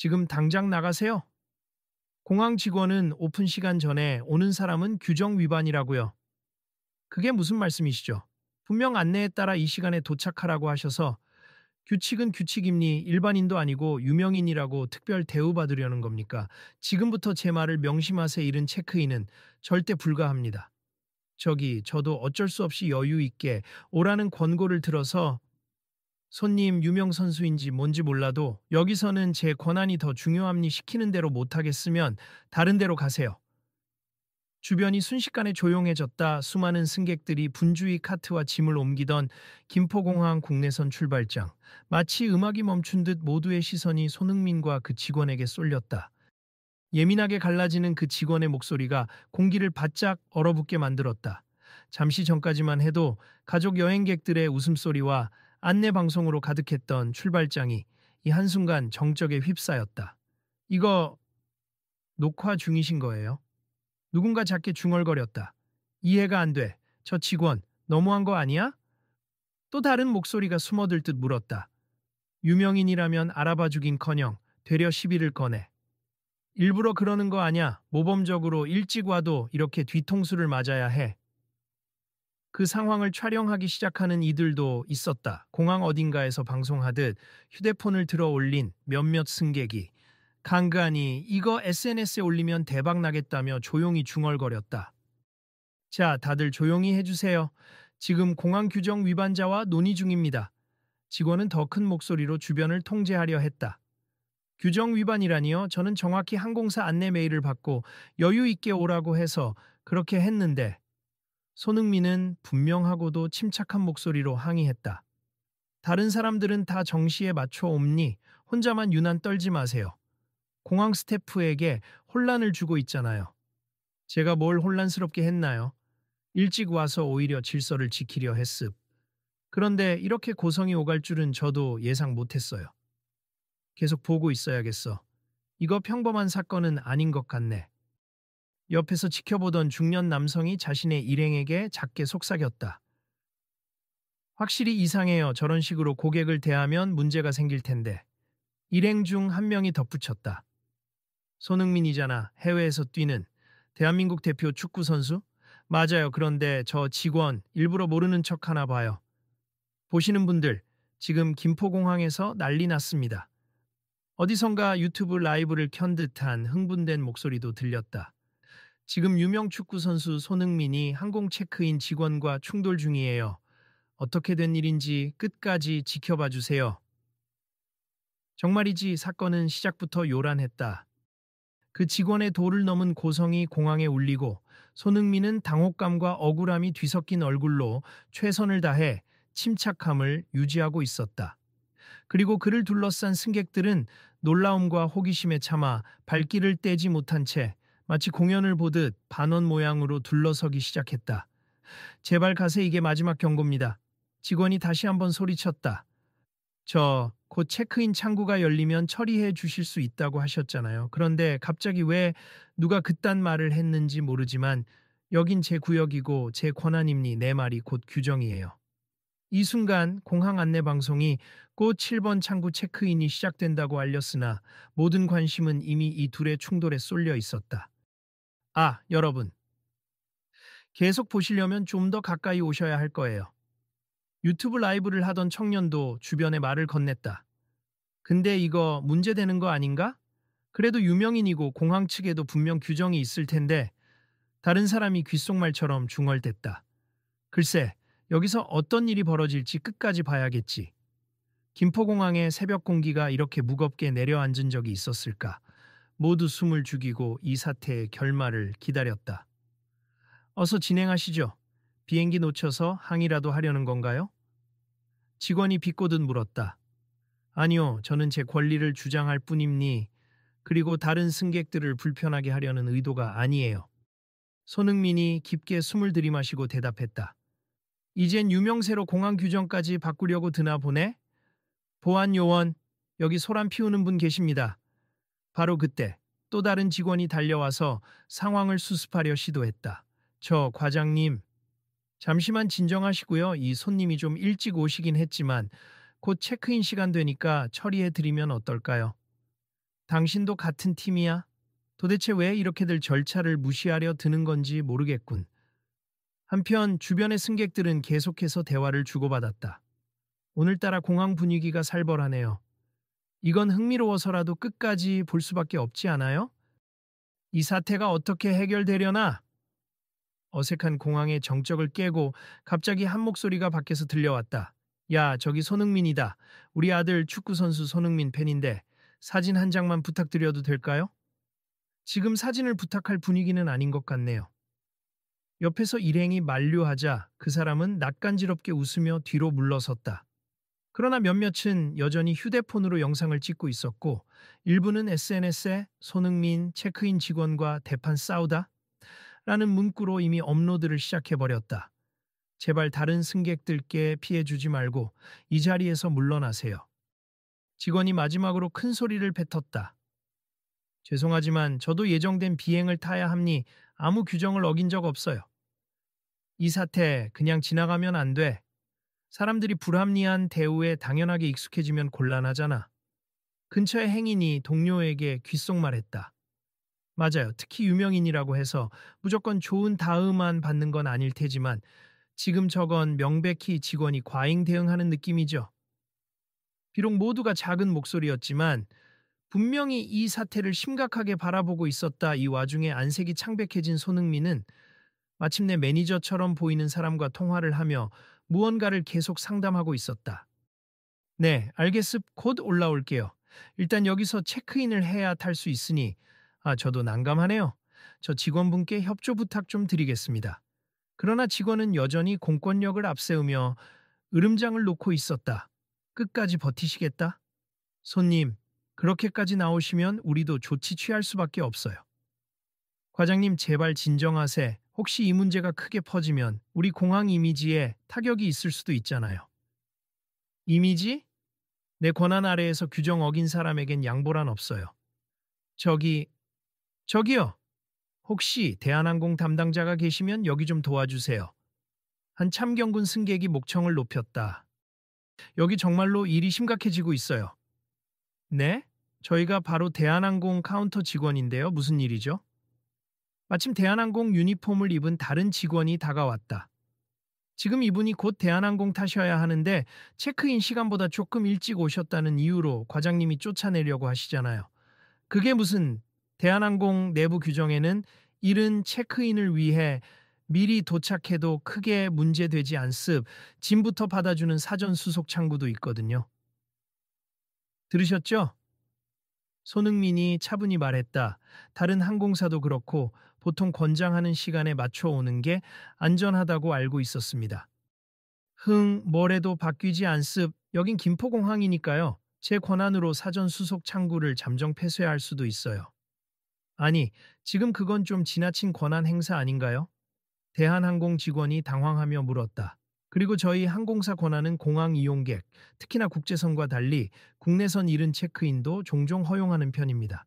지금 당장 나가세요. 공항 직원은 오픈 시간 전에 오는 사람은 규정 위반이라고요. 그게 무슨 말씀이시죠? 분명 안내에 따라 이 시간에 도착하라고 하셔서 규칙은 규칙입니 일반인도 아니고 유명인이라고 특별 대우받으려는 겁니까? 지금부터 제 말을 명심하세. 이른 체크인은 절대 불가합니다. 저도 어쩔 수 없이 여유 있게 오라는 권고를 들어서 손님 유명 선수인지 뭔지 몰라도 여기서는 제 권한이 더 중요합니. 시키는 대로 못하겠으면 다른 데로 가세요. 주변이 순식간에 조용해졌다. 수많은 승객들이 분주히 카트와 짐을 옮기던 김포공항 국내선 출발장. 마치 음악이 멈춘 듯 모두의 시선이 손흥민과 그 직원에게 쏠렸다. 예민하게 갈라지는 그 직원의 목소리가 공기를 바짝 얼어붙게 만들었다. 잠시 전까지만 해도 가족 여행객들의 웃음소리와 안내 방송으로 가득했던 출발장이 이 한순간 정적에 휩싸였다. 이거 녹화 중이신 거예요? 누군가 작게 중얼거렸다. 이해가 안 돼. 저 직원, 너무한 거 아니야? 또 다른 목소리가 숨어들 듯 물었다. 유명인이라면 알아봐주긴커녕 되려 시비를 꺼내. 일부러 그러는 거 아냐? 모범적으로 일찍 와도 이렇게 뒤통수를 맞아야 해. 그 상황을 촬영하기 시작하는 이들도 있었다. 공항 어딘가에서 방송하듯 휴대폰을 들어 올린 몇몇 승객이 간간히 이거 SNS에 올리면 대박 나겠다며 조용히 중얼거렸다. 자, 다들 조용히 해주세요. 지금 공항 규정 위반자와 논의 중입니다. 직원은 더 큰 목소리로 주변을 통제하려 했다. 규정 위반이라니요? 저는 정확히 항공사 안내 메일을 받고 여유 있게 오라고 해서 그렇게 했는데. 손흥민은 분명하고도 침착한 목소리로 항의했다. 다른 사람들은 다 정시에 맞춰 옴니 혼자만 유난 떨지 마세요. 공항 스태프에게 혼란을 주고 있잖아요. 제가 뭘 혼란스럽게 했나요? 일찍 와서 오히려 질서를 지키려 했습. 그런데 이렇게 고성이 오갈 줄은 저도 예상 못했어요. 계속 보고 있어야겠어. 이거 평범한 사건은 아닌 것 같네. 옆에서 지켜보던 중년 남성이 자신의 일행에게 작게 속삭였다. 확실히 이상해요. 저런 식으로 고객을 대하면 문제가 생길 텐데. 일행 중 한 명이 덧붙였다. 손흥민이잖아. 해외에서 뛰는 대한민국 대표 축구 선수? 맞아요. 그런데 저 직원 일부러 모르는 척 하나 봐요. 보시는 분들, 지금 김포공항에서 난리 났습니다. 어디선가 유튜브 라이브를 켠 듯한 흥분된 목소리도 들렸다. 지금 유명 축구 선수 손흥민이 항공 체크인 직원과 충돌 중이에요. 어떻게 된 일인지 끝까지 지켜봐 주세요. 정말이지 사건은 시작부터 요란했다. 그 직원의 도를 넘은 고성이 공항에 울리고 손흥민은 당혹감과 억울함이 뒤섞인 얼굴로 최선을 다해 침착함을 유지하고 있었다. 그리고 그를 둘러싼 승객들은 놀라움과 호기심에 차마 발길을 떼지 못한 채 마치 공연을 보듯 반원 모양으로 둘러서기 시작했다. 제발 가세. 이게 마지막 경고입니다. 직원이 다시 한번 소리쳤다. 곧 체크인 창구가 열리면 처리해 주실 수 있다고 하셨잖아요. 그런데 갑자기 왜 누가 그딴 말을 했는지 모르지만 여긴 제 구역이고 제 권한입니. 내 말이 곧 규정이에요. 이 순간 공항 안내 방송이 곧 7번 창구 체크인이 시작된다고 알렸으나 모든 관심은 이미 이 둘의 충돌에 쏠려 있었다. 여러분. 계속 보시려면 좀 더 가까이 오셔야 할 거예요. 유튜브 라이브를 하던 청년도 주변에 말을 건넸다. 근데 이거 문제되는 거 아닌가? 그래도 유명인이고 공항 측에도 분명 규정이 있을 텐데. 다른 사람이 귓속말처럼 중얼댔다. 글쎄, 여기서 어떤 일이 벌어질지 끝까지 봐야겠지. 김포공항의 새벽 공기가 이렇게 무겁게 내려앉은 적이 있었을까? 모두 숨을 죽이고 이 사태의 결말을 기다렸다. 어서 진행하시죠. 비행기 놓쳐서 항의라도 하려는 건가요? 직원이 비꼬듯 물었다. 아니요, 저는 제 권리를 주장할 뿐입니. 그리고 다른 승객들을 불편하게 하려는 의도가 아니에요. 손흥민이 깊게 숨을 들이마시고 대답했다. 이젠 유명세로 공항 규정까지 바꾸려고 드나 보네? 보안 요원, 여기 소란 피우는 분 계십니다. 바로 그때 또 다른 직원이 달려와서 상황을 수습하려 시도했다. 과장님, 잠시만 진정하시고요. 이 손님이 좀 일찍 오시긴 했지만 곧 체크인 시간 되니까 처리해 드리면 어떨까요? 당신도 같은 팀이야? 도대체 왜 이렇게들 절차를 무시하려 드는 건지 모르겠군. 한편 주변의 승객들은 계속해서 대화를 주고받았다. 오늘따라 공항 분위기가 살벌하네요. 이건 흥미로워서라도 끝까지 볼 수밖에 없지 않아요? 이 사태가 어떻게 해결되려나? 어색한 공항의 정적을 깨고 갑자기 한 목소리가 밖에서 들려왔다. 야, 저기 손흥민이다. 우리 아들 축구선수 손흥민 팬인데 사진 한 장만 부탁드려도 될까요? 지금 사진을 부탁할 분위기는 아닌 것 같네요. 옆에서 일행이 만류하자 그 사람은 낯간지럽게 웃으며 뒤로 물러섰다. 그러나 몇몇은 여전히 휴대폰으로 영상을 찍고 있었고 일부는 SNS에 손흥민 체크인 직원과 대판 싸우다? 라는 문구로 이미 업로드를 시작해버렸다. 제발 다른 승객들께 피해주지 말고 이 자리에서 물러나세요. 직원이 마지막으로 큰 소리를 뱉었다. 죄송하지만 저도 예정된 비행을 타야 하니 아무 규정을 어긴 적 없어요. 이 사태 그냥 지나가면 안 돼. 사람들이 불합리한 대우에 당연하게 익숙해지면 곤란하잖아. 근처의 행인이 동료에게 귓속말했다. 맞아요. 특히 유명인이라고 해서 무조건 좋은 다음만 받는 건 아닐 테지만 지금 저건 명백히 직원이 과잉 대응하는 느낌이죠. 비록 모두가 작은 목소리였지만 분명히 이 사태를 심각하게 바라보고 있었다. 이 와중에 안색이 창백해진 손흥민은 마침내 매니저처럼 보이는 사람과 통화를 하며 무언가를 계속 상담하고 있었다. 네, 알겠습. 곧 올라올게요. 일단 여기서 체크인을 해야 탈 수 있으니 저도 난감하네요. 저 직원분께 협조 부탁 좀 드리겠습니다. 그러나 직원은 여전히 공권력을 앞세우며 으름장을 놓고 있었다. 끝까지 버티시겠다? 손님, 그렇게까지 나오시면 우리도 조치 취할 수밖에 없어요. 과장님 제발 진정하세. 혹시 이 문제가 크게 퍼지면 우리 공항 이미지에 타격이 있을 수도 있잖아요. 이미지? 내 권한 아래에서 규정 어긴 사람에겐 양보란 없어요. 저기요. 혹시 대한항공 담당자가 계시면 여기 좀 도와주세요. 한 참경군 승객이 목청을 높였다. 여기 정말로 일이 심각해지고 있어요. 네? 저희가 바로 대한항공 카운터 직원인데요. 무슨 일이죠? 마침 대한항공 유니폼을 입은 다른 직원이 다가왔다. 지금 이분이 곧 대한항공 타셔야 하는데 체크인 시간보다 조금 일찍 오셨다는 이유로 과장님이 쫓아내려고 하시잖아요. 그게 무슨 대한항공 내부 규정에는 이른 체크인을 위해 미리 도착해도 크게 문제되지 않습 짐부터 받아주는 사전 수속 창구도 있거든요. 들으셨죠? 손흥민이 차분히 말했다. 다른 항공사도 그렇고 보통 권장하는 시간에 맞춰 오는 게 안전하다고 알고 있었습니다. 뭐래도 바뀌지 않습. 여긴 김포공항이니까요. 제 권한으로 사전 수속 창구를 잠정 폐쇄할 수도 있어요. 아니, 지금 그건 좀 지나친 권한 행사 아닌가요? 대한항공 직원이 당황하며 물었다. 그리고 저희 항공사 권한은 공항 이용객, 특히나 국제선과 달리 국내선 이른 체크인도 종종 허용하는 편입니다.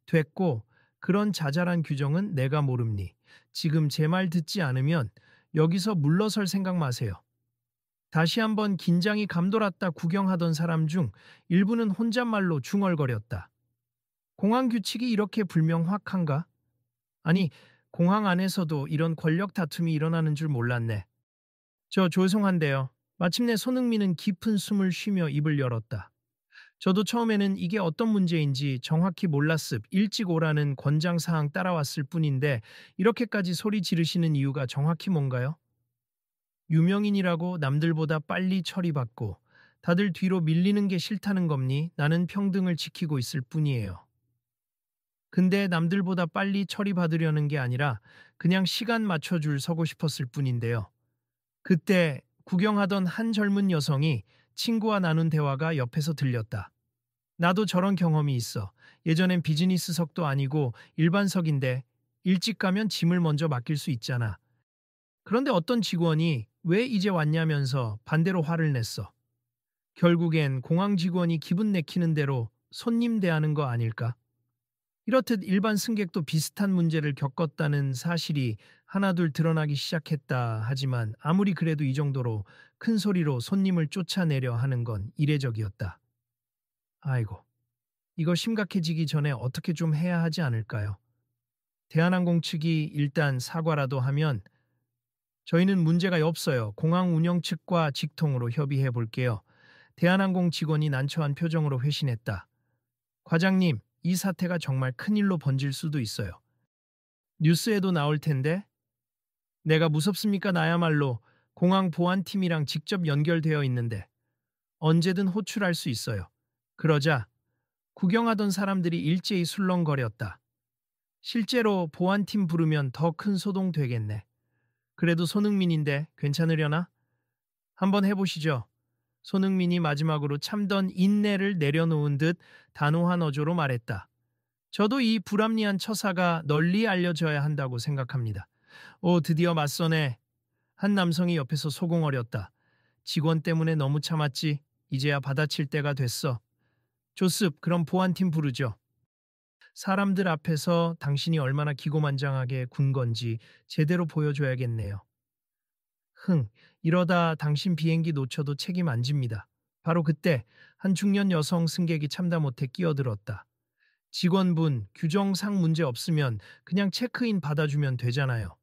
됐고, 그런 자잘한 규정은 내가 모릅니. 지금 제 말 듣지 않으면 여기서 물러설 생각 마세요. 다시 한번 긴장이 감돌았다. 구경하던 사람 중 일부는 혼잣말로 중얼거렸다. 공항 규칙이 이렇게 불명확한가? 아니, 공항 안에서도 이런 권력 다툼이 일어나는 줄 몰랐네. 저 죄송한데요. 마침내 손흥민은 깊은 숨을 쉬며 입을 열었다. 저도 처음에는 이게 어떤 문제인지 정확히 몰랐습. 일찍 오라는 권장사항 따라왔을 뿐인데 이렇게까지 소리 지르시는 이유가 정확히 뭔가요? 유명인이라고 남들보다 빨리 처리받고 다들 뒤로 밀리는 게 싫다는 겁니? 나는 평등을 지키고 있을 뿐이에요. 근데 남들보다 빨리 처리받으려는 게 아니라 그냥 시간 맞춰 줄 서고 싶었을 뿐인데요. 그때 구경하던 한 젊은 여성이 친구와 나눈 대화가 옆에서 들렸다. 나도 저런 경험이 있어. 예전엔 비즈니스석도 아니고 일반석인데 일찍 가면 짐을 먼저 맡길 수 있잖아. 그런데 어떤 직원이 왜 이제 왔냐면서 반대로 화를 냈어. 결국엔 공항 직원이 기분 내키는 대로 손님 대하는 거 아닐까? 이렇듯 일반 승객도 비슷한 문제를 겪었다는 사실이 하나둘 드러나기 시작했다. 하지만 아무리 그래도 이 정도로 큰 소리로 손님을 쫓아내려 하는 건 이례적이었다. 아이고, 이거 심각해지기 전에 어떻게 좀 해야 하지 않을까요? 대한항공 측이 일단 사과라도 하면 저희는 문제가 없어요. 공항 운영 측과 직통으로 협의해 볼게요. 대한항공 직원이 난처한 표정으로 회신했다. 과장님, 이 사태가 정말 큰일로 번질 수도 있어요. 뉴스에도 나올 텐데? 내가 무섭습니까? 나야말로 공항 보안팀이랑 직접 연결되어 있는데 언제든 호출할 수 있어요. 그러자 구경하던 사람들이 일제히 술렁거렸다. 실제로 보안팀 부르면 더 큰 소동 되겠네. 그래도 손흥민인데 괜찮으려나? 한번 해보시죠. 손흥민이 마지막으로 참던 인내를 내려놓은 듯 단호한 어조로 말했다. 저도 이 불합리한 처사가 널리 알려져야 한다고 생각합니다. 오, 드디어 맞서네. 한 남성이 옆에서 소공어렸다. 직원 때문에 너무 참았지. 이제야 받아칠 때가 됐어. 조습, 그럼 보안팀 부르죠. 사람들 앞에서 당신이 얼마나 기고만장하게 군 건지 제대로 보여줘야겠네요. 흥, 이러다 당신 비행기 놓쳐도 책임 안 집니다. 바로 그때 한 중년 여성 승객이 참다 못해 끼어들었다. 직원분, 규정상 문제 없으면 그냥 체크인 받아주면 되잖아요.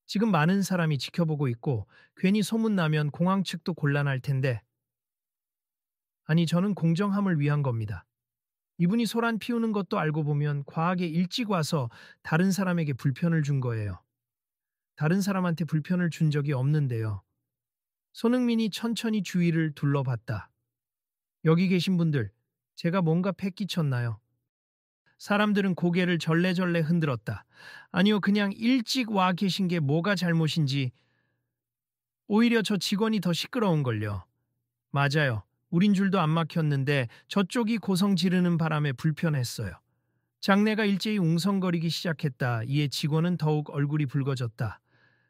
지금 많은 사람이 지켜보고 있고 괜히 소문나면 공항 측도 곤란할 텐데. 아니, 저는 공정함을 위한 겁니다. 이분이 소란 피우는 것도 알고 보면 과하게 일찍 와서 다른 사람에게 불편을 준 거예요. 다른 사람한테 불편을 준 적이 없는데요. 손흥민이 천천히 주위를 둘러봤다. 여기 계신 분들, 제가 뭔가 패 끼쳤나요? 사람들은 고개를 절레절레 흔들었다. 아니요, 그냥 일찍 와 계신 게 뭐가 잘못인지. 오히려 저 직원이 더 시끄러운걸요. 맞아요. 우린 줄도 안 막혔는데 저쪽이 고성 지르는 바람에 불편했어요. 장내가 일제히 웅성거리기 시작했다. 이에 직원은 더욱 얼굴이 붉어졌다.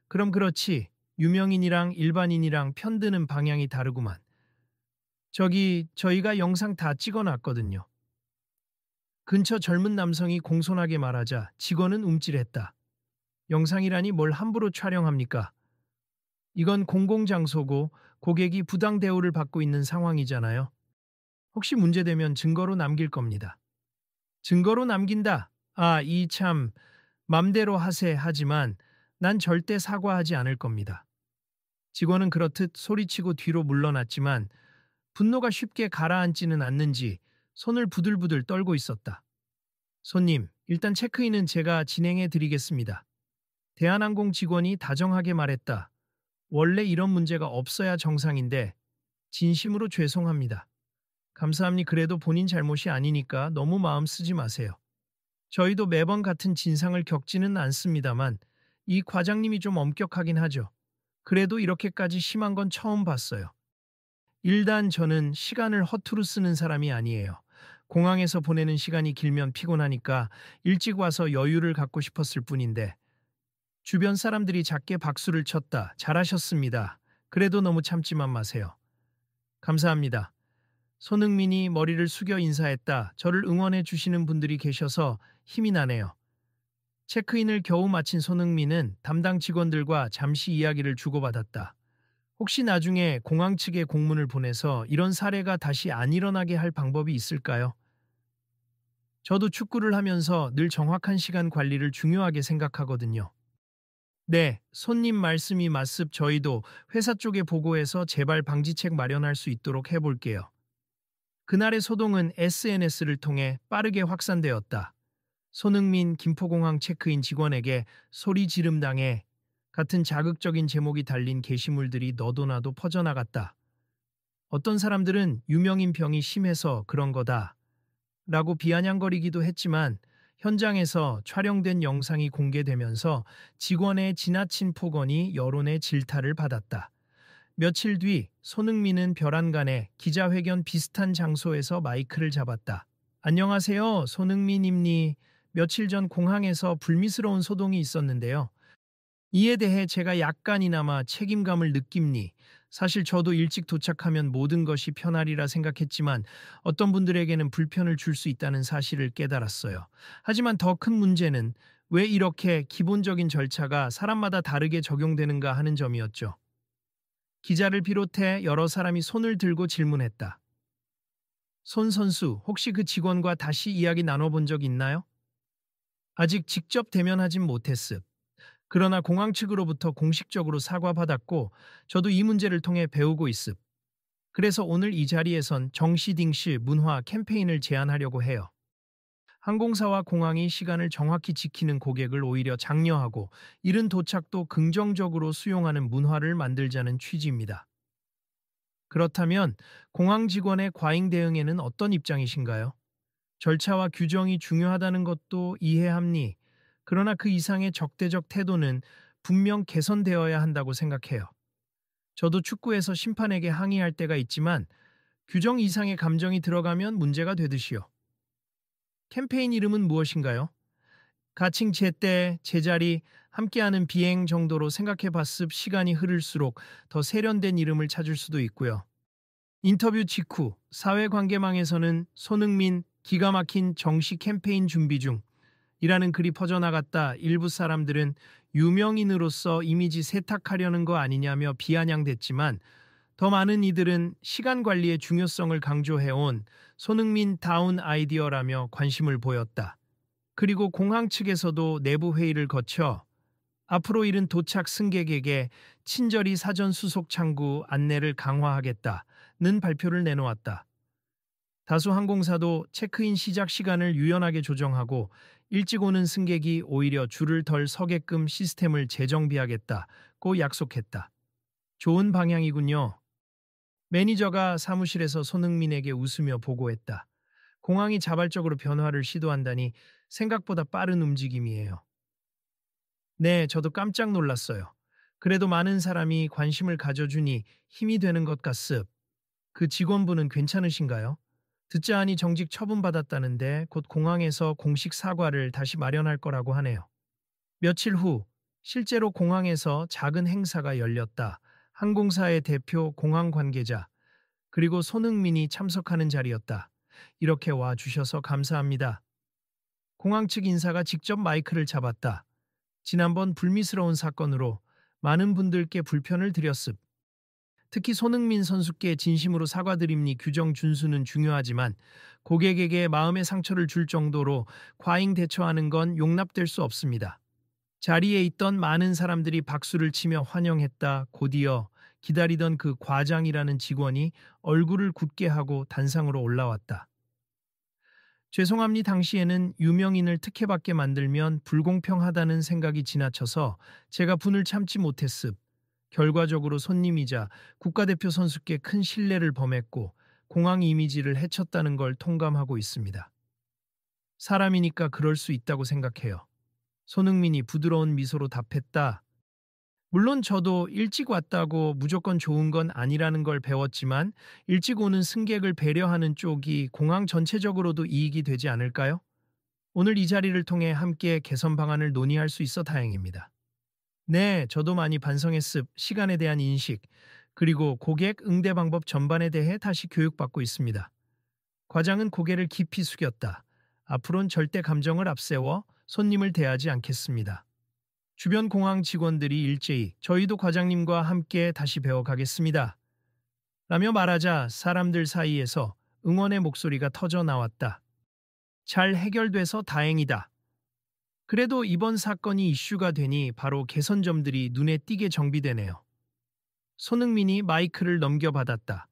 그럼 그렇지. 유명인이랑 일반인이랑 편드는 방향이 다르구만. 저희가 영상 다 찍어놨거든요. 근처 젊은 남성이 공손하게 말하자 직원은 움찔했다. 영상이라니 뭘 함부로 촬영합니까? 이건 공공장소고 고객이 부당 대우를 받고 있는 상황이잖아요. 혹시 문제되면 증거로 남길 겁니다. 증거로 남긴다. 아, 이 참 맘대로 하세 하지만 난 절대 사과하지 않을 겁니다. 직원은 그렇듯 소리치고 뒤로 물러났지만 분노가 쉽게 가라앉지는 않는지 손을 부들부들 떨고 있었다. 손님, 일단 체크인은 제가 진행해 드리겠습니다. 대한항공 직원이 다정하게 말했다. 원래 이런 문제가 없어야 정상인데 진심으로 죄송합니다. 감사합니다. 그래도 본인 잘못이 아니니까 너무 마음 쓰지 마세요. 저희도 매번 같은 진상을 겪지는 않습니다만 이 과장님이 좀 엄격하긴 하죠. 그래도 이렇게까지 심한 건 처음 봤어요. 일단 저는 시간을 허투루 쓰는 사람이 아니에요. 공항에서 보내는 시간이 길면 피곤하니까 일찍 와서 여유를 갖고 싶었을 뿐인데 주변 사람들이 작게 박수를 쳤다. 잘하셨습니다. 그래도 너무 참지만 마세요. 감사합니다. 손흥민이 머리를 숙여 인사했다. 저를 응원해 주시는 분들이 계셔서 힘이 나네요. 체크인을 겨우 마친 손흥민은 담당 직원들과 잠시 이야기를 주고받았다. 혹시 나중에 공항 측에 공문을 보내서 이런 사례가 다시 안 일어나게 할 방법이 있을까요? 저도 축구를 하면서 늘 정확한 시간 관리를 중요하게 생각하거든요. 네, 손님 말씀이 맞습. 저희도 회사 쪽에 보고해서 재발 방지책 마련할 수 있도록 해볼게요. 그날의 소동은 SNS를 통해 빠르게 확산되었다. 손흥민 김포공항 체크인 직원에게 소리 지름당해 같은 자극적인 제목이 달린 게시물들이 너도나도 퍼져나갔다. 어떤 사람들은 유명인 병이 심해서 그런 거다 라고 비아냥거리기도 했지만 현장에서 촬영된 영상이 공개되면서 직원의 지나친 폭언이 여론의 질타를 받았다. 며칠 뒤 손흥민은 별안간에 기자회견 비슷한 장소에서 마이크를 잡았다. 안녕하세요, 손흥민입니. 며칠 전 공항에서 불미스러운 소동이 있었는데요. 이에 대해 제가 약간이나마 책임감을 느낍니. 사실 저도 일찍 도착하면 모든 것이 편하리라 생각했지만 어떤 분들에게는 불편을 줄 수 있다는 사실을 깨달았어요. 하지만 더 큰 문제는 왜 이렇게 기본적인 절차가 사람마다 다르게 적용되는가 하는 점이었죠. 기자를 비롯해 여러 사람이 손을 들고 질문했다. 손 선수, 혹시 그 직원과 다시 이야기 나눠본 적 있나요? 아직 직접 대면하진 못했습. 그러나 공항 측으로부터 공식적으로 사과받았고 저도 이 문제를 통해 배우고 있습. 그래서 오늘 이 자리에선 정시딩시 문화 캠페인을 제안하려고 해요. 항공사와 공항이 시간을 정확히 지키는 고객을 오히려 장려하고 이른 도착도 긍정적으로 수용하는 문화를 만들자는 취지입니다. 그렇다면 공항 직원의 과잉 대응에는 어떤 입장이신가요? 절차와 규정이 중요하다는 것도 이해합니. 그러나 그 이상의 적대적 태도는 분명 개선되어야 한다고 생각해요. 저도 축구에서 심판에게 항의할 때가 있지만 규정 이상의 감정이 들어가면 문제가 되듯이요. 캠페인 이름은 무엇인가요? 가칭 제때, 제자리, 함께하는 비행 정도로 생각해 봤습. 시간이 흐를수록 더 세련된 이름을 찾을 수도 있고요. 인터뷰 직후 사회관계망에서는 손흥민 기가 막힌 정식 캠페인 준비 중이라는 글이 퍼져나갔다. 일부 사람들은 유명인으로서 이미지 세탁하려는 거 아니냐며 비아냥댔지만 더 많은 이들은 시간 관리의 중요성을 강조해온 손흥민 다운 아이디어라며 관심을 보였다. 그리고 공항 측에서도 내부 회의를 거쳐 앞으로 이른 도착 승객에게 친절히 사전 수속 창구 안내를 강화하겠다는 발표를 내놓았다. 다수 항공사도 체크인 시작 시간을 유연하게 조정하고 일찍 오는 승객이 오히려 줄을 덜 서게끔 시스템을 재정비하겠다고 약속했다. 좋은 방향이군요. 매니저가 사무실에서 손흥민에게 웃으며 보고했다. 공항이 자발적으로 변화를 시도한다니 생각보다 빠른 움직임이에요. 네, 저도 깜짝 놀랐어요. 그래도 많은 사람이 관심을 가져주니 힘이 되는 것 같습. 그 직원분은 괜찮으신가요? 듣자 하니 정직 처분받았다는데 곧 공항에서 공식 사과를 다시 마련할 거라고 하네요. 며칠 후 실제로 공항에서 작은 행사가 열렸다. 항공사의 대표, 공항 관계자, 그리고 손흥민이 참석하는 자리였다. 이렇게 와 주셔서 감사합니다. 공항 측 인사가 직접 마이크를 잡았다. 지난번 불미스러운 사건으로 많은 분들께 불편을 드렸습. 특히 손흥민 선수께 진심으로 사과드립니. 규정 준수는 중요하지만 고객에게 마음의 상처를 줄 정도로 과잉 대처하는 건 용납될 수 없습니다. 자리에 있던 많은 사람들이 박수를 치며 환영했다. 곧이어 기다리던 그 과장이라는 직원이 얼굴을 굳게 하고 단상으로 올라왔다. 죄송합니. 당시에는 유명인을 특혜받게 만들면 불공평하다는 생각이 지나쳐서 제가 분을 참지 못했습. 결과적으로 손님이자 국가대표 선수께 큰 신뢰를 범했고 공항 이미지를 해쳤다는 걸 통감하고 있습니다. 사람이니까 그럴 수 있다고 생각해요. 손흥민이 부드러운 미소로 답했다. 물론 저도 일찍 왔다고 무조건 좋은 건 아니라는 걸 배웠지만 일찍 오는 승객을 배려하는 쪽이 공항 전체적으로도 이익이 되지 않을까요? 오늘 이 자리를 통해 함께 개선 방안을 논의할 수 있어 다행입니다. 네, 저도 많이 반성했습. 시간에 대한 인식, 그리고 고객 응대 방법 전반에 대해 다시 교육받고 있습니다. 과장은 고개를 깊이 숙였다. 앞으로는 절대 감정을 앞세워 손님을 대하지 않겠습니다. 주변 공항 직원들이 일제히 저희도 과장님과 함께 다시 배워가겠습니다. 라며 말하자 사람들 사이에서 응원의 목소리가 터져 나왔다. 잘 해결돼서 다행이다. 그래도 이번 사건이 이슈가 되니 바로 개선점들이 눈에 띄게 정비되네요. 손흥민이 마이크를 넘겨받았다.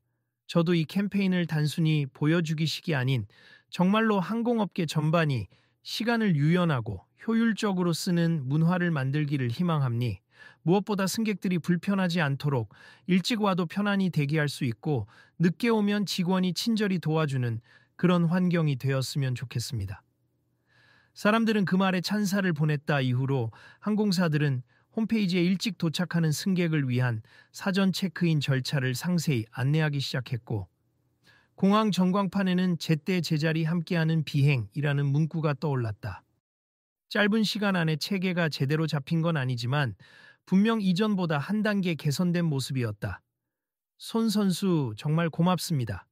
저도 이 캠페인을 단순히 보여주기식이 아닌 정말로 항공업계 전반이 시간을 유연하고 효율적으로 쓰는 문화를 만들기를 희망합니. 무엇보다 승객들이 불편하지 않도록 일찍 와도 편안히 대기할 수 있고 늦게 오면 직원이 친절히 도와주는 그런 환경이 되었으면 좋겠습니다. 사람들은 그 말에 찬사를 보냈다. 이후로 항공사들은 홈페이지에 일찍 도착하는 승객을 위한 사전 체크인 절차를 상세히 안내하기 시작했고 공항 전광판에는 제때 제자리 함께하는 비행이라는 문구가 떠올랐다. 짧은 시간 안에 체계가 제대로 잡힌 건 아니지만 분명 이전보다 한 단계 개선된 모습이었다. 손 선수 정말 고맙습니다.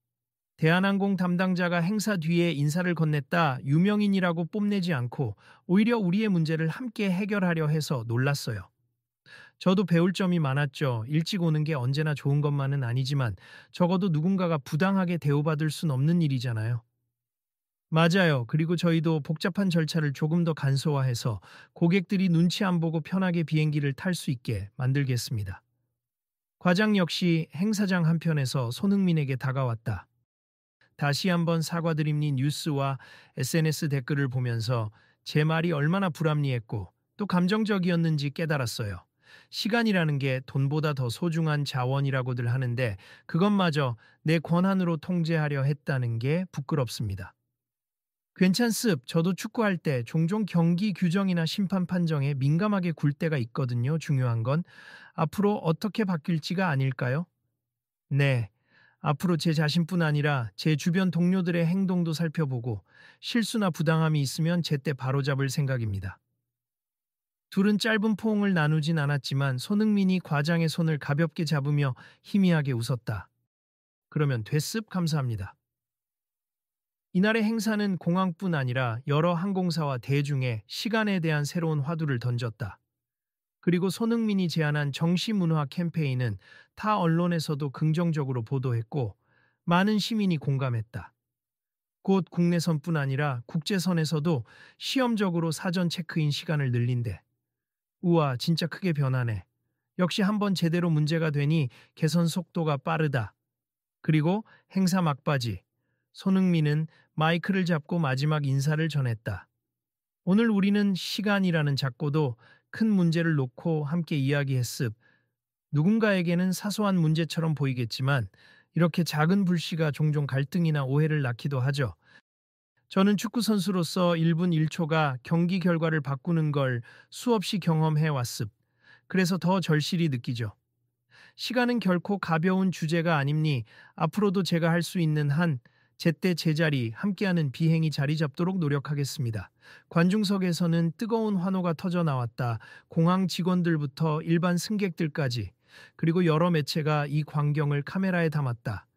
대한항공 담당자가 행사 뒤에 인사를 건넸다. 유명인이라고 뽐내지 않고 오히려 우리의 문제를 함께 해결하려 해서 놀랐어요. 저도 배울 점이 많았죠. 일찍 오는 게 언제나 좋은 것만은 아니지만 적어도 누군가가 부당하게 대우받을 순 없는 일이잖아요. 맞아요. 그리고 저희도 복잡한 절차를 조금 더 간소화해서 고객들이 눈치 안 보고 편하게 비행기를 탈 수 있게 만들겠습니다. 과장 역시 행사장 한편에서 손흥민에게 다가왔다. 다시 한번 사과드립니 뉴스와 SNS 댓글을 보면서 제 말이 얼마나 불합리했고 또 감정적이었는지 깨달았어요. 시간이라는 게 돈보다 더 소중한 자원이라고들 하는데 그것마저 내 권한으로 통제하려 했다는 게 부끄럽습니다. 괜찮습. 저도 축구할 때 종종 경기 규정이나 심판 판정에 민감하게 굴 때가 있거든요. 중요한 건 앞으로 어떻게 바뀔지가 아닐까요? 네. 앞으로 제 자신뿐 아니라 제 주변 동료들의 행동도 살펴보고 실수나 부당함이 있으면 제때 바로잡을 생각입니다. 둘은 짧은 포옹을 나누진 않았지만 손흥민이 과장의 손을 가볍게 잡으며 희미하게 웃었다. 그러면 됐습 감사합니다. 이날의 행사는 공항뿐 아니라 여러 항공사와 대중에 시간에 대한 새로운 화두를 던졌다. 그리고 손흥민이 제안한 정시문화 캠페인은 타 언론에서도 긍정적으로 보도했고 많은 시민이 공감했다. 곧 국내선뿐 아니라 국제선에서도 시험적으로 사전 체크인 시간을 늘린대. 우와, 진짜 크게 변하네. 역시 한번 제대로 문제가 되니 개선 속도가 빠르다. 그리고 행사 막바지. 손흥민은 마이크를 잡고 마지막 인사를 전했다. 오늘 우리는 시간이라는 작고도 큰 문제를 놓고 함께 이야기했습. 누군가에게는 사소한 문제처럼 보이겠지만 이렇게 작은 불씨가 종종 갈등이나 오해를 낳기도 하죠. 저는 축구 선수로서 1분 1초가 경기 결과를 바꾸는 걸 수없이 경험해 왔습. 그래서 더 절실히 느끼죠. 시간은 결코 가벼운 주제가 아닙니. 앞으로도 제가 할 수 있는 한 제때 제자리 함께하는 비행이 자리 잡도록 노력하겠습니다. 관중석에서는 뜨거운 환호가 터져 나왔다. 공항 직원들부터 일반 승객들까지 그리고 여러 매체가 이 광경을 카메라에 담았다.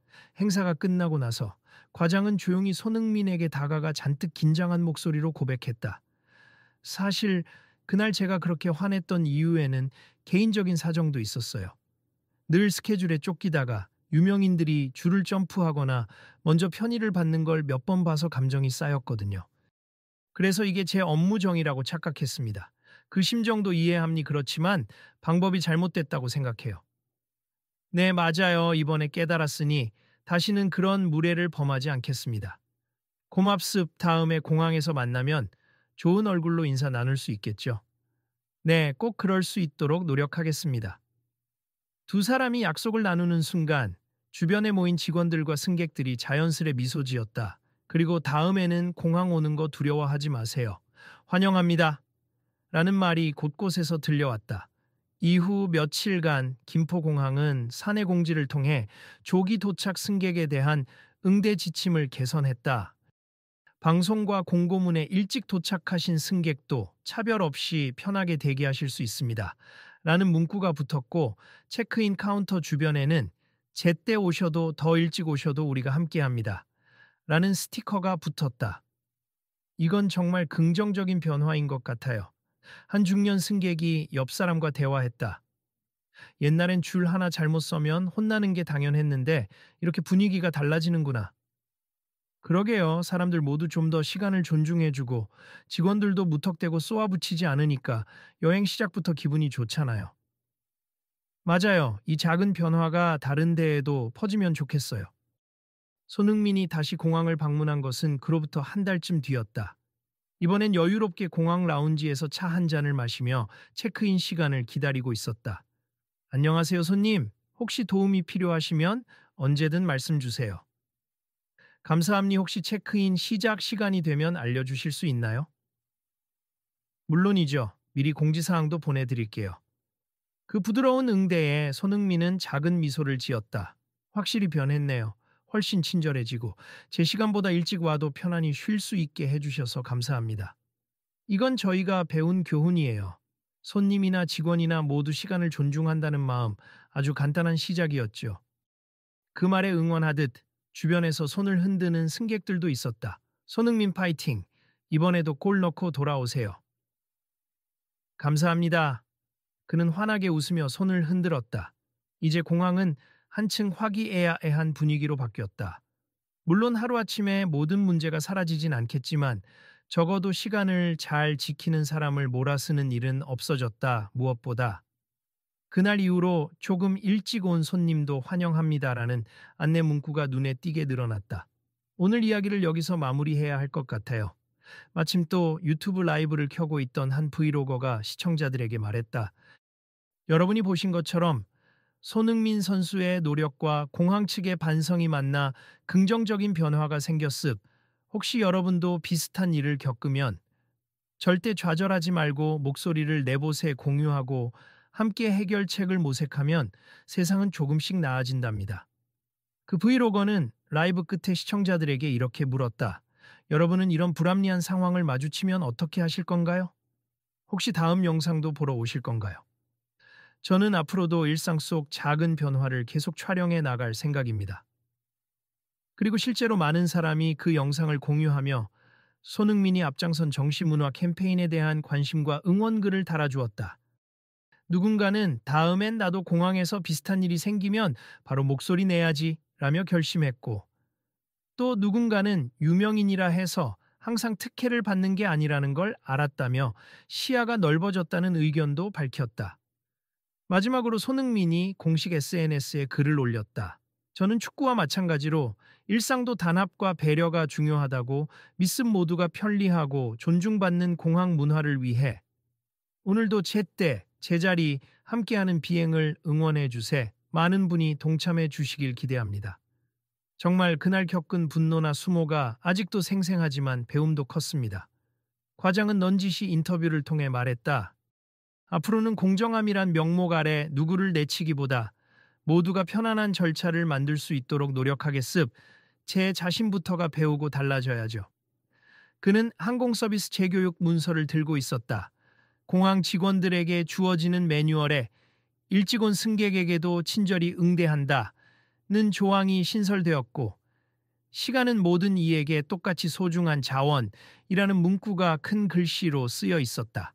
행사가 끝나고 나서 과장은 조용히 손흥민에게 다가가 잔뜩 긴장한 목소리로 고백했다. 사실 그날 제가 그렇게 화냈던 이유에는 개인적인 사정도 있었어요. 늘 스케줄에 쫓기다가 유명인들이 줄을 점프하거나 먼저 편의를 받는 걸 몇 번 봐서 감정이 쌓였거든요. 그래서 이게 제 업무 정이라고 착각했습니다. 그 심정도 이해합니 그렇지만 방법이 잘못됐다고 생각해요. 네, 맞아요. 이번에 깨달았으니 다시는 그런 무례를 범하지 않겠습니다. 고맙습. 다음에 공항에서 만나면 좋은 얼굴로 인사 나눌 수 있겠죠. 네, 꼭 그럴 수 있도록 노력하겠습니다. 두 사람이 약속을 나누는 순간 주변에 모인 직원들과 승객들이 자연스레 미소 지었다. 그리고 다음에는 공항 오는 거 두려워하지 마세요. 환영합니다. 라는 말이 곳곳에서 들려왔다. 이후 며칠간 김포공항은 사내 공지를 통해 조기 도착 승객에 대한 응대 지침을 개선했다. 방송과 공고문에 일찍 도착하신 승객도 차별 없이 편하게 대기하실 수 있습니다. 라는 문구가 붙었고 체크인 카운터 주변에는 제때 오셔도 더 일찍 오셔도 우리가 함께합니다. 라는 스티커가 붙었다. 이건 정말 긍정적인 변화인 것 같아요. 한 중년 승객이 옆 사람과 대화했다. 옛날엔 줄 하나 잘못 서면 혼나는 게 당연했는데 이렇게 분위기가 달라지는구나. 그러게요. 사람들 모두 좀 더 시간을 존중해주고 직원들도 무턱대고 쏘아붙이지 않으니까 여행 시작부터 기분이 좋잖아요. 맞아요. 이 작은 변화가 다른 데에도 퍼지면 좋겠어요. 손흥민이 다시 공항을 방문한 것은 그로부터 한 달쯤 뒤였다. 이번엔 여유롭게 공항 라운지에서 차 한 잔을 마시며 체크인 시간을 기다리고 있었다. 안녕하세요, 손님. 혹시 도움이 필요하시면 언제든 말씀 주세요. 감사합니. 혹시 체크인 시작 시간이 되면 알려주실 수 있나요? 물론이죠. 미리 공지사항도 보내드릴게요. 그 부드러운 응대에 손흥민은 작은 미소를 지었다. 확실히 변했네요. 훨씬 친절해지고 제 시간보다 일찍 와도 편안히 쉴 수 있게 해주셔서 감사합니다. 이건 저희가 배운 교훈이에요. 손님이나 직원이나 모두 시간을 존중한다는 마음, 아주 간단한 시작이었죠. 그 말에 응원하듯 주변에서 손을 흔드는 승객들도 있었다. 손흥민 파이팅! 이번에도 골 넣고 돌아오세요. 감사합니다. 그는 환하게 웃으며 손을 흔들었다. 이제 공항은 한층 화기애애한 분위기로 바뀌었다. 물론 하루아침에 모든 문제가 사라지진 않겠지만 적어도 시간을 잘 지키는 사람을 몰아쓰는 일은 없어졌다. 무엇보다 그날 이후로 조금 일찍 온 손님도 환영합니다라는 안내 문구가 눈에 띄게 늘어났다. 오늘 이야기를 여기서 마무리해야 할 것 같아요. 마침 또 유튜브 라이브를 켜고 있던 한 브이로거가 시청자들에게 말했다. 여러분이 보신 것처럼 손흥민 선수의 노력과 공항 측의 반성이 만나 긍정적인 변화가 생겼습. 혹시 여러분도 비슷한 일을 겪으면 절대 좌절하지 말고 목소리를 내봇에 공유하고 함께 해결책을 모색하면 세상은 조금씩 나아진답니다. 그 브이로거는 라이브 끝에 시청자들에게 이렇게 물었다. 여러분은 이런 불합리한 상황을 마주치면 어떻게 하실 건가요? 혹시 다음 영상도 보러 오실 건가요? 저는 앞으로도 일상 속 작은 변화를 계속 촬영해 나갈 생각입니다. 그리고 실제로 많은 사람이 그 영상을 공유하며 손흥민이 앞장선 정시문화 캠페인에 대한 관심과 응원글을 달아주었다. 누군가는 다음엔 나도 공항에서 비슷한 일이 생기면 바로 목소리 내야지 라며 결심했고, 또 누군가는 유명인이라 해서 항상 특혜를 받는 게 아니라는 걸 알았다며 시야가 넓어졌다는 의견도 밝혔다. 마지막으로 손흥민이 공식 SNS에 글을 올렸다. 저는 축구와 마찬가지로 일상도 단합과 배려가 중요하다고 믿음 모두가 편리하고 존중받는 공항 문화를 위해 오늘도 제때 제자리 함께하는 비행을 응원해 주세. 많은 분이 동참해 주시길 기대합니다. 정말 그날 겪은 분노나 수모가 아직도 생생하지만 배움도 컸습니다. 과장은 넌지시 인터뷰를 통해 말했다. 앞으로는 공정함이란 명목 아래 누구를 내치기보다 모두가 편안한 절차를 만들 수 있도록 노력하겠습. 제 자신부터가 배우고 달라져야죠. 그는 항공 서비스 재교육 문서를 들고 있었다. 공항 직원들에게 주어지는 매뉴얼에 일찍 온 승객에게도 친절히 응대한다는 조항이 신설되었고, 시간은 모든 이에게 똑같이 소중한 자원이라는 문구가 큰 글씨로 쓰여 있었다.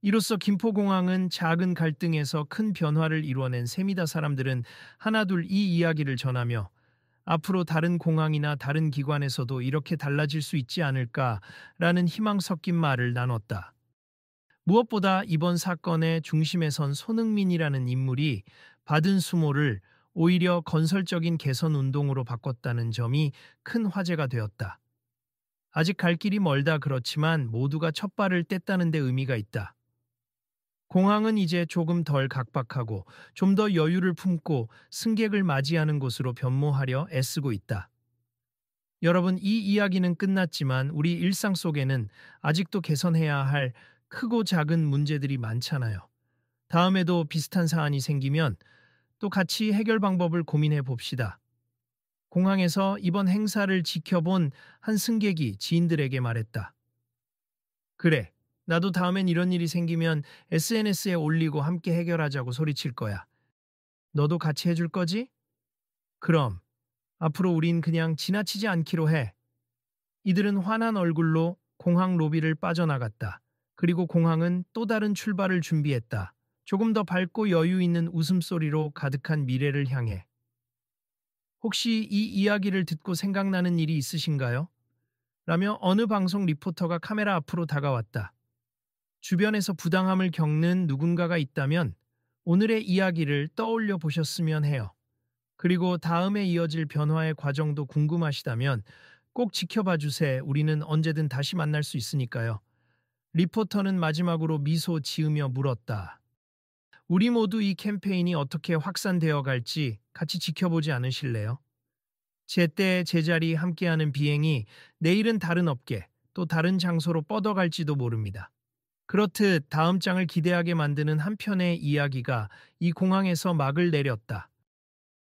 이로써 김포공항은 작은 갈등에서 큰 변화를 이뤄낸 셈이다. 사람들은 하나둘 이 이야기를 전하며 앞으로 다른 공항이나 다른 기관에서도 이렇게 달라질 수 있지 않을까라는 희망 섞인 말을 나눴다. 무엇보다 이번 사건의 중심에 선 손흥민이라는 인물이 받은 수모를 오히려 건설적인 개선 운동으로 바꿨다는 점이 큰 화제가 되었다. 아직 갈 길이 멀다. 그렇지만 모두가 첫 발을 뗐다는 데 의미가 있다. 공항은 이제 조금 덜 각박하고 좀 더 여유를 품고 승객을 맞이하는 곳으로 변모하려 애쓰고 있다. 여러분, 이 이야기는 끝났지만 우리 일상 속에는 아직도 개선해야 할 크고 작은 문제들이 많잖아요. 다음에도 비슷한 사안이 생기면 또 같이 해결 방법을 고민해 봅시다. 공항에서 이번 행사를 지켜본 한 승객이 지인들에게 말했다. 그래, 나도 다음엔 이런 일이 생기면 SNS에 올리고 함께 해결하자고 소리칠 거야. 너도 같이 해줄 거지? 그럼 앞으로 우린 그냥 지나치지 않기로 해. 이들은 환한 얼굴로 공항 로비를 빠져나갔다. 그리고 공항은 또 다른 출발을 준비했다. 조금 더 밝고 여유 있는 웃음소리로 가득한 미래를 향해. 혹시 이 이야기를 듣고 생각나는 일이 있으신가요? 라며 어느 방송 리포터가 카메라 앞으로 다가왔다. 주변에서 부당함을 겪는 누군가가 있다면 오늘의 이야기를 떠올려 보셨으면 해요. 그리고 다음에 이어질 변화의 과정도 궁금하시다면 꼭 지켜봐 주세요. 우리는 언제든 다시 만날 수 있으니까요. 리포터는 마지막으로 미소 지으며 물었다. 우리 모두 이 캠페인이 어떻게 확산되어 갈지 같이 지켜보지 않으실래요? 제때 제자리 함께하는 비행이 내일은 다른 업계, 또 다른 장소로 뻗어갈지도 모릅니다. 그렇듯 다음 장을 기대하게 만드는 한 편의 이야기가 이 공항에서 막을 내렸다.